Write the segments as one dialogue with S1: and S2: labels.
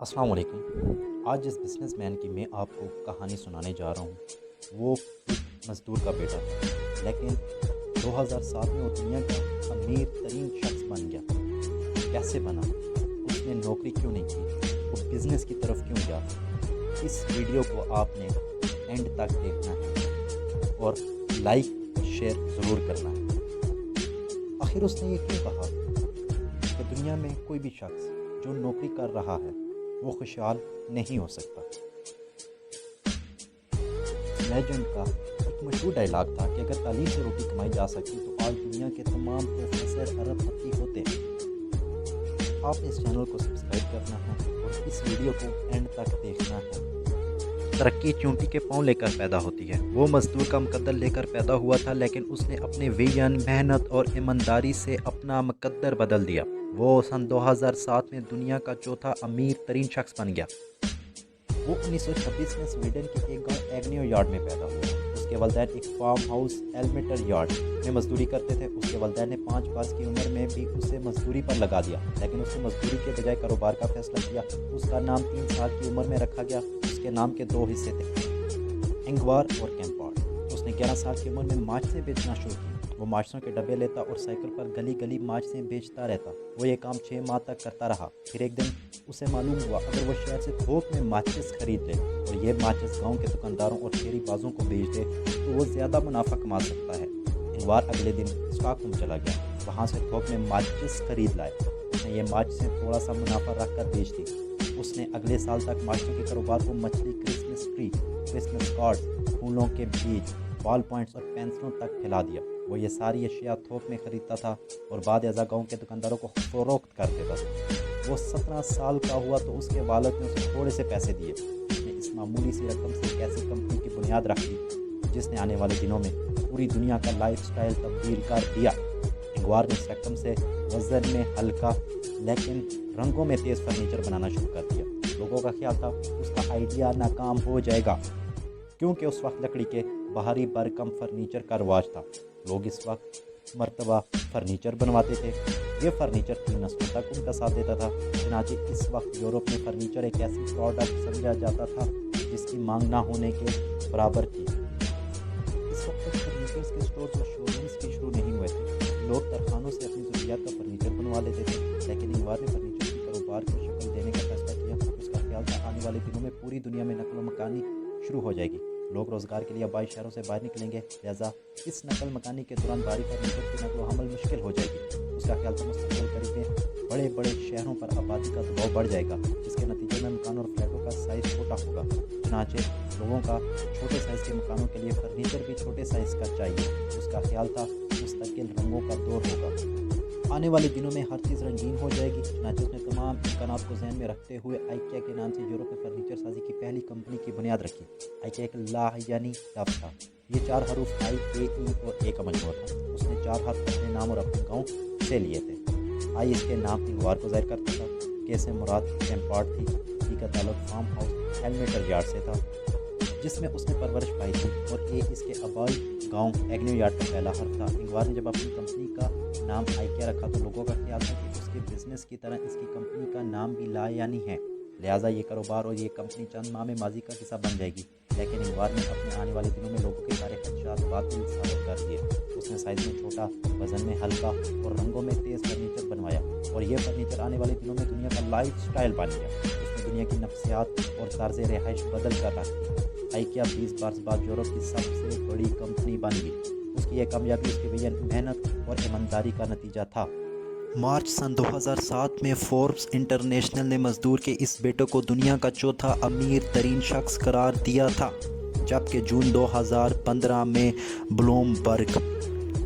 S1: السلام علیکم۔ آج جس بزنس مین کی میں آپ کو کہانی سنانے جا رہا ہوں وہ ایک مزدور کا بیٹا تھا، لیکن 2007 میں وہ دنیا کا امیر ترین شخص بن گیا۔ کیسے بنا؟ اس نے نوکری کیوں نہیں کی؟ وہ بزنس کی طرف کیوں گیا؟ اس ویڈیو کو آپ نے اینڈ تک دیکھنا ہے اور لائک اور شیئر ضرور کرنا ہے۔ آخر اس نے یہ کیوں کہا کہ دنیا میں کوئی بھی شخص جو نوکری کر رہا ہے وہ خوشحال نہیں ہو سکتا؟ لیجنڈ کا ایک مشہور ڈائلاگ تھا کہ اگر تعلیم سے روٹی کمائی جا سکتی تو آج دنیا کے تمام پروفیسر ارب پتی ہوتے ہیں۔ آپ نے اس چینل کو سبسکرائب کرنا ہے اور اس ویڈیو کو اینڈ تک دیکھنا ہے۔ ترقی چونٹی کے پاؤں لے کر پیدا ہوتی ہے۔ وہ مزدور کا مقدر لے کر پیدا ہوا تھا، لیکن اس نے اپنے ویژن، محنت اور ایمانداری سے اپنا مقدر بدل دیا۔ وہ سن 2007 میں دنیا کا چوتھا امیر ترین شخص بن گیا۔ وہ 1926 میں سویڈن کے ایک گاؤں ایگنیو یارڈ میں پیدا ہوا۔ اس کے والدین ایک فارم ہاؤس ایلمیٹر یارڈ میں مزدوری کرتے تھے۔ اس کے والدین نے 5 برس کی عمر میں بھی اسے مزدوری پر لگا دیا، لیکن اس نے مزدوری کے بجائے کاروبار کا فیصلہ کیا۔ اس کا نام 3 سال کی عمر میں رکھا گیا۔ اس کے نام کے 2 حصے تھے، انگوار اور کیمپارڈ۔ اس نے 11 سال کی عمر میں ماچسیں بیچنا شروع کی۔ وہ ماچسوں کے ڈبے لیتا اور سائیکل پر گلی گلی ماچسیں بیچتا رہتا۔ وہ یہ کام 6 ماہ تک کرتا رہا۔ پھر ایک دن اسے معلوم ہوا اگر وہ شہر سے تھوک میں ماچس خرید لے اور یہ ماچس گاؤں کے دکانداروں اور شہری بازوں کو بیچ دے تو وہ زیادہ منافع کما سکتا ہے۔ انگوار اگلے دن اسٹاک روم چلا گیا، وہاں سے تھوک میں ماچس خرید لائے۔ اس نے یہ ماچسیں تھوڑا سا منافع رکھ کر بیچ دی۔ اس نے اگلے سال تک ماچسوں کے کاروبار کو مچھلی، کرسمس ٹری، کرسمس کارڈز، پھولوں کے بیج، بال پوائنٹس اور پینسلوں تک پھیلا دیا۔ وہ یہ ساری اشیاء تھوک میں خریدتا تھا اور بعد ازاں گاؤں کے دکانداروں کو فروخت کر دیتا تھا۔ وہ 17 سال کا ہوا تو اس کے والد نے اسے تھوڑے سے پیسے دیے۔ اس نے اس معمولی سی رقم سے ایک ایسی کمپنی کی بنیاد رکھ دی جس نے آنے والے دنوں میں پوری دنیا کا لائف سٹائل تبدیل کر دیا۔ انگوار نے اس رقم سے وزن میں ہلکا لیکن رنگوں میں تیز فرنیچر بنانا شروع کر دیا۔ لوگوں کا خیال تھا اس کا آئیڈیا ناکام ہو جائے گا، کیونکہ اس وقت لکڑی کے باہری برکم فرنیچر کا رواج تھا۔ لوگ اس وقت مرتبہ فرنیچر بنواتے تھے۔ یہ فرنیچر 3 نسلوں تک ان کا ساتھ دیتا تھا۔ چنانچہ اس وقت یورپ میں فرنیچر ایک ایسی پروڈکٹ سمجھا جاتا تھا جس کی مانگ نہ ہونے کے برابر تھی۔ اس وقت تک فرنیچرز کے اسٹورز اور شو رومز بھی شروع نہیں ہوئے تھے۔ لوگ ترخانوں سے اپنی ضروریات کا فرنیچر بنوا لیتے تھے، لیکن انگوار نے فرنیچر کے کاروبار کو شکل دینے کا فیصلہ کیا۔ اس کا خیال تھا آنے والے دنوں میں پوری دنیا میں نقل و مکانی شروع ہو جائے گی۔ لوگ روزگار کے لیے آبائی شہروں سے باہر نکلیں گے، لہٰذا اس نقل مکانی کے دوران بھاری فرنیچر کی نقل و حمل مشکل ہو جائے گی۔ اس کا خیال تھا مستقبل قریب میں بڑے بڑے شہروں پر آبادی کا دباؤ بڑھ جائے گا، جس کے نتیجے میں مکانوں اور فلیٹوں کا سائز چھوٹا ہوگا۔ چنانچہ لوگوں کا چھوٹے سائز کے مکانوں کے لیے فرنیچر بھی چھوٹے سائز کا چاہیے۔ اس کا خیال تھا مستقل رنگوں کا دور ہوگا۔ آنے والے دنوں میں ہر چیز رنگین ہو جائے گی۔ چنانچہ اس نے تمام امکانات کو ذہن میں رکھتے ہوئے آئیکیا کے نام سے یورپ میں فرنیچر سازی کی پہلی کمپنی کی بنیاد رکھی۔ آئیکیا ایک لا یعنی لفظ تھا۔ یہ 4 حروف IKE اور A کا مجموعہ تھا۔ اس نے 4 حرف اپنے نام اور اپنے گاؤں سے لیے تھے۔ آئی اس کے نام انگوار کو ظاہر کرتا تھا، کے سے مراد کیمپارڈ تھی، ای کا تعلق فارم ہاؤس ایلمیٹر یارڈ سے تھا جس میں اس نے پرورش پائی تھی، اور اے اس کے آبائی گاؤں ایگنیو یارڈ کا پہلا حرف تھا۔ انگوار نے جب اپنی کمپنی کا نام آئیکیا رکھا تو لوگوں کا خیال تھا کہ اس کے بزنس کی طرح اس کی کمپنی کا نام بھی لا یعنی ہے، لہٰذا یہ کاروبار اور یہ کمپنی چند ماہ میں ماضی کا قصہ بن جائے گی۔ لیکن انگوار نے اپنے آنے والے دنوں میں لوگوں کے سارے خدشات باطل ثابت کر دیے۔ اس نے سائز میں چھوٹا، وزن میں ہلکا اور رنگوں میں تیز فرنیچر بنوایا، اور یہ فرنیچر آنے والے دنوں میں دنیا کا لائف سٹائل بن گیا۔ اس نے دنیا کی نفسیات اور طرز رہائش بدل کر رکھ دی۔ آئیکیا 20 برس بعد یورپ کی سب سے بڑی کمپنی بن گئی۔ اس کی یہ کامیابی اس کے ویژن، محنت اور ایمانداری کا نتیجہ تھا۔ مارچ سن 2007 میں فوربس انٹرنیشنل نے مزدور کے اس بیٹے کو دنیا کا چوتھا امیر ترین شخص قرار دیا تھا، جبکہ جون 2015 میں بلومبرگ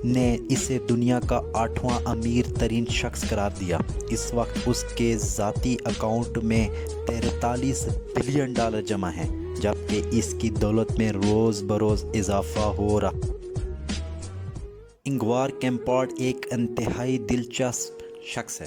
S1: نے اسے دنیا کا 8واں امیر ترین شخص قرار دیا۔ اس وقت اس کے ذاتی اکاؤنٹ میں $43 بلین جمع ہیں، جبکہ اس کی دولت میں روز بروز اضافہ ہو رہا۔ انگوار کیمپارڈ ایک انتہائی دلچسپ شخص ہے۔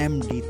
S1: MD